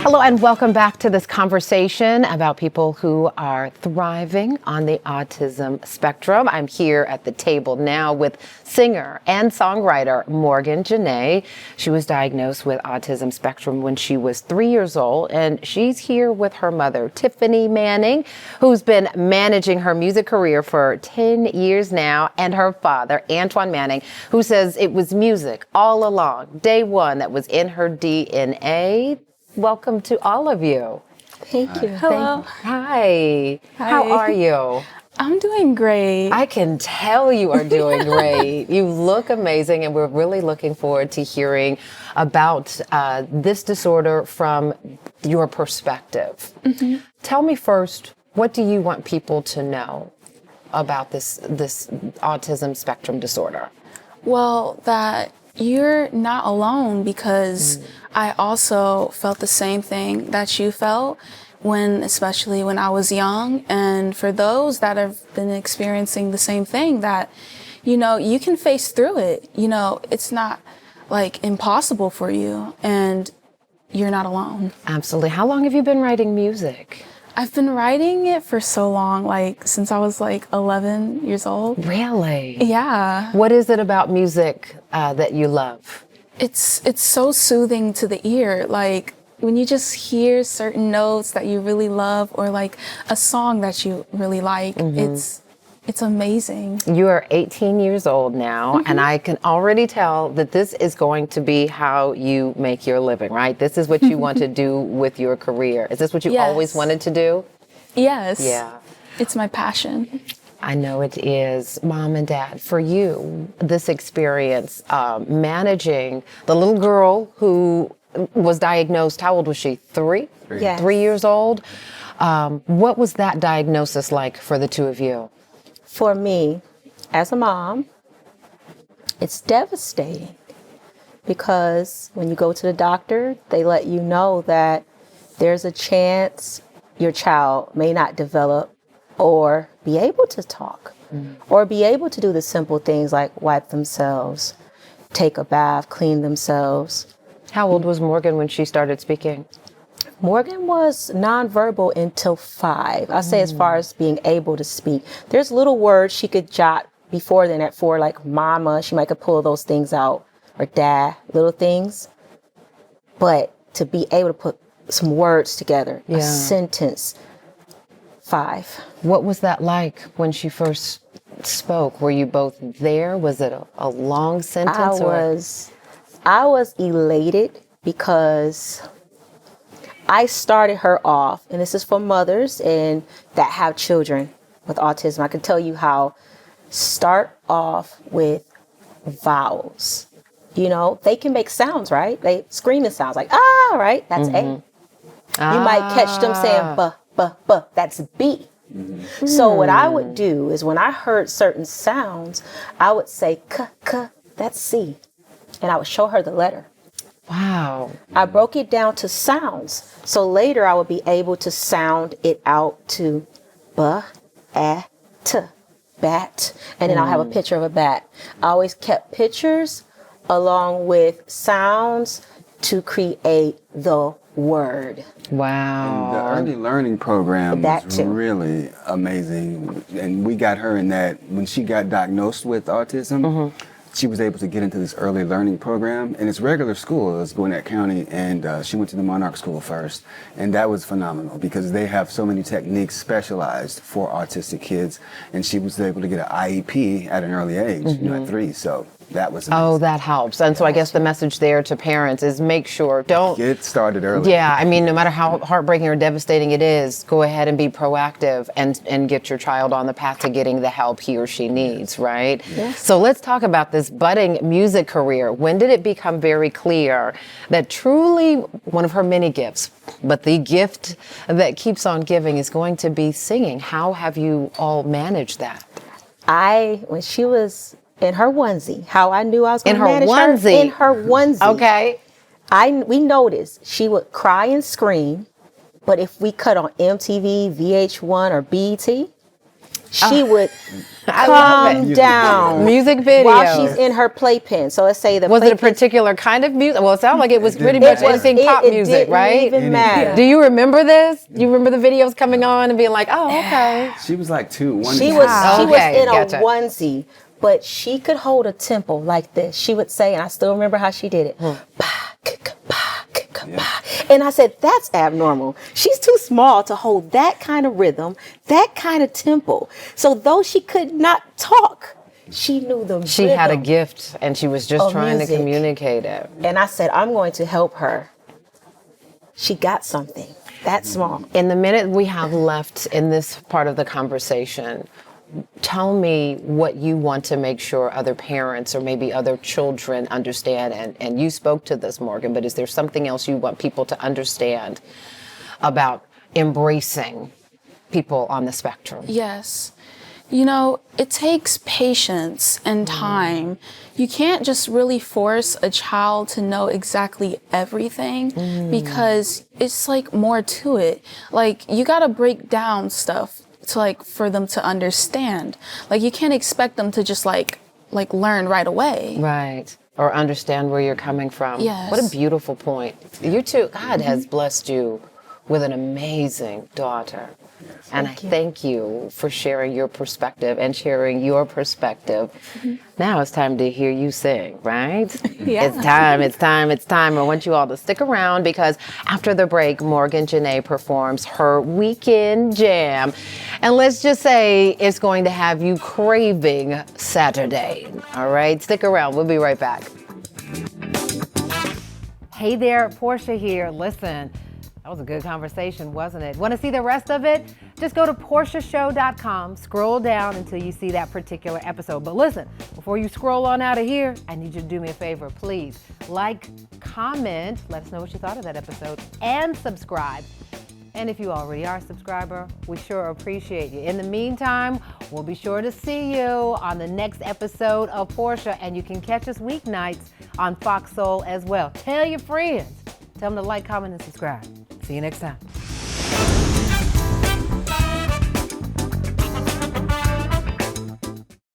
Hello and welcome back to this conversation about people who are thriving on the autism spectrum. I'm here at the table now with singer and songwriter Morgan Jana. She was diagnosed with autism spectrum when she was 3 years old, and she's here with her mother, Tiffany Manning, who's been managing her music career for 10 years now, and her father, Antoine Manning, who says it was music all along, day one, that was in her DNA. Welcome to all of you. Thank you. Hello. Hi. How are you? I'm doing great. I can tell you are doing great. You look amazing, and we're really looking forward to hearing about this disorder from your perspective. Mm-hmm. Tell me first, what do you want people to know about this autism spectrum disorder? Well, that you're not alone, because I also felt the same thing that you felt especially when I was young. And for those that have been experiencing the same thing, that, you can face through it. It's not like impossible for you, and you're not alone. Absolutely. How long have you been writing music? I've been writing it for so long, since I was 11 years old. Really? Yeah. What is it about music that you love? It's so soothing to the ear. When you just hear certain notes that you really love, or a song that you really like, it's amazing. You are 18 years old now, and I can already tell that this is going to be how you make your living, right? This is what you want to do with your career. Is this what you always wanted to do? Yes. Yeah. It's my passion. I know it is. Mom and Dad, for you, this experience, managing the little girl who was diagnosed, how old was she? Three? Yes. 3 years old. What was that diagnosis like for the two of you? For me, as a mom, it's devastating, because when you go to the doctor, they let you know that there's a chance your child may not develop or be able to talk, or be able to do the simple things like wipe themselves, take a bath, clean themselves. How old was Morgan when she started speaking? Morgan was nonverbal until 5. I say as far as being able to speak. There's little words she could jot before then at 4, like mama. She might could pull those things out, or dad, little things. But to be able to put some words together, a sentence, 5. What was that like when she first spoke? Were you both there? Was it a long sentence? I was elated, because I started her off, and this is for mothers and that have children with autism. I can tell you how. Start off with vowels. They can make sounds, right? They screaming sounds like right? That's A. You might catch them saying buh, buh, buh. That's B. So what I would do is, when I heard certain sounds, I would say k, that's C. And I would show her the letter. Wow. I broke it down to sounds. So later I would be able to sound it out to b, a, t, bat. And then I'll have a picture of a bat. I always kept pictures along with sounds to create the word. Wow. And the early learning program was really amazing. And we got her in that when she got diagnosed with autism. She was able to get into this early learning program, and it's regular school. It was Gwinnett County, and she went to the Monarch School first, and that was phenomenal, because they have so many techniques specialized for autistic kids, and she was able to get an IEP at an early age, at 3. So that was amazing. Oh, that helps. And so I guess the message there to parents is make sure, don't get started early. Yeah, I mean, no matter how heartbreaking or devastating it is, go ahead and be proactive and get your child on the path to getting the help he or she needs, right? Yes. So let's talk about this budding music career. When did it become very clear that truly one of her many gifts, but the gift that keeps on giving, is going to be singing? How have you all managed that? When she was in her onesie, how I knew I was going to manage her onesie. In her onesie. Okay. We noticed she would cry and scream, but if we cut on MTV, VH1, or BET, she would I love calm it. down Music video. while she's in her playpen. So let's say the Was it a playpen- particular kind of music? Well, it sounded like it was pretty much anything pop it music, didn't right? even matter. Do you remember this? Do you remember the videos coming on and being like, oh, okay. She was like one. She was Okay, in gotcha. a onesie, but she could hold a tempo like this. She would say, and I still remember how she did it. And I said, that's abnormal. She's too small to hold that kind of rhythm, that kind of tempo. So though she could not talk, she knew the She rhythm had a gift and she was just of trying music. to communicate it. And I said, I'm going to help her. She got something that small. In the minute we have left in this part of the conversation, tell me what you want to make sure other parents or maybe other children understand. And you spoke to this, Morgan, but is there something else you want people to understand about embracing people on the spectrum? Yes. You know, it takes patience and time. You can't just really force a child to know exactly everything because it's like more to it. Like, you got to break down stuff to like for them to understand. Like, you can't expect them to just like learn right away. Right. Or understand where you're coming from. Yes. What a beautiful point. You two, God has blessed you with an amazing daughter. And I thank you for sharing your perspective and sharing your perspective. Now it's time to hear you sing, right? Yeah. It's time. I want you all to stick around because after the break, Morgan Jana performs her weekend jam. And let's just say it's going to have you craving Saturday. All right, stick around. We'll be right back. Hey there, Portia here. Listen. That was a good conversation, wasn't it? Want to see the rest of it? Just go to PortiaShow.com, scroll down until you see that particular episode. But listen, before you scroll on out of here, I need you to do me a favor, please. Like, comment, let us know what you thought of that episode, and subscribe. And if you already are a subscriber, we sure appreciate you. In the meantime, we'll be sure to see you on the next episode of Portia, and you can catch us weeknights on Fox Soul as well. Tell your friends. Tell them to like, comment, and subscribe. See you next time.